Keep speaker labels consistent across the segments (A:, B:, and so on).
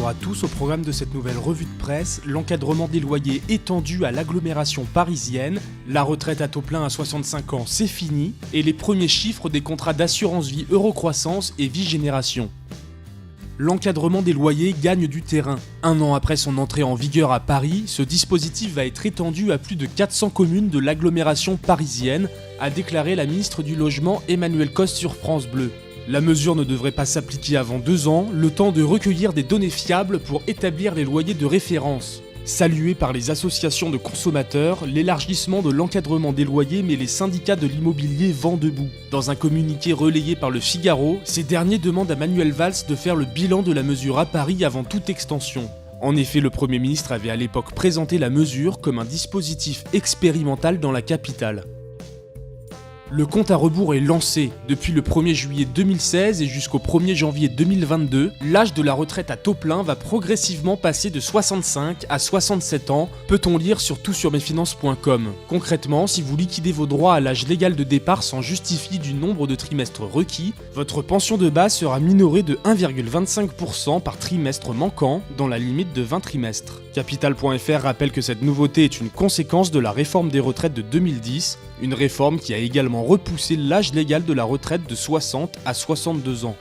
A: bonjour à tous. Au programme de cette nouvelle revue de presse, l'encadrement des loyers étendu à l'agglomération parisienne, la retraite à taux plein à 65 ans c'est fini, et les premiers chiffres des contrats d'assurance vie Eurocroissance et Vie Génération. L'encadrement des loyers gagne du terrain. Un an après son entrée en vigueur à Paris, ce dispositif va être étendu à plus de 400 communes de l'agglomération parisienne, a déclaré la ministre du Logement Emmanuelle Coste sur France Bleu. La mesure ne devrait pas s'appliquer avant 2 ans, le temps de recueillir des données fiables pour établir les loyers de référence. Salué par les associations de consommateurs, l'élargissement de l'encadrement des loyers met les syndicats de l'immobilier vent debout. Dans un communiqué relayé par le Figaro, ces derniers demandent à Manuel Valls de faire le bilan de la mesure à Paris avant toute extension. En effet, le Premier ministre avait à l'époque présenté la mesure comme un dispositif expérimental dans la capitale. Le compte à rebours est lancé. Depuis le 1er juillet 2016 et jusqu'au 1er janvier 2022, l'âge de la retraite à taux plein va progressivement passer de 65 à 67 ans, peut-on lire sur toutsurmesfinances.com. Concrètement, si vous liquidez vos droits à l'âge légal de départ sans justifier du nombre de trimestres requis, votre pension de base sera minorée de 1,25% par trimestre manquant, dans la limite de 20 trimestres. Capital.fr rappelle que cette nouveauté est une conséquence de la réforme des retraites de 2010, une réforme qui a également repoussé l'âge légal de la retraite de 60 à 62 ans.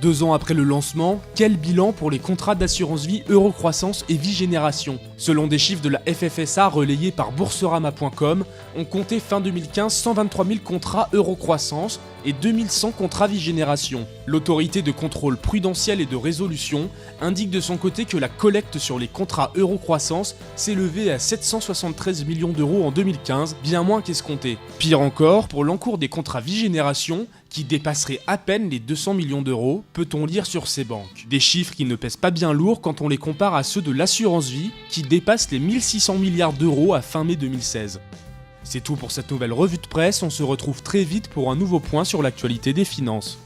A: 2 ans après le lancement, quel bilan pour les contrats d'assurance vie Eurocroissance et Vie Génération ? Selon des chiffres de la FFSA relayés par Boursorama.com, on comptait fin 2015 123 000 contrats Eurocroissance et 2100 contrats Vie Génération. L'autorité de contrôle prudentiel et de résolution indique de son côté que la collecte sur les contrats Eurocroissance s'est levée à 773 millions d'euros en 2015, bien moins qu'escompté. Pire encore, pour l'encours des contrats Vie Génération, qui dépasserait à peine les 200 millions d'euros, peut-on lire sur ces banques. Des chiffres qui ne pèsent pas bien lourd quand on les compare à ceux de l'assurance vie, qui dépassent les 1600 milliards d'euros à fin mai 2016. C'est tout pour cette nouvelle revue de presse, on se retrouve très vite pour un nouveau point sur l'actualité des finances.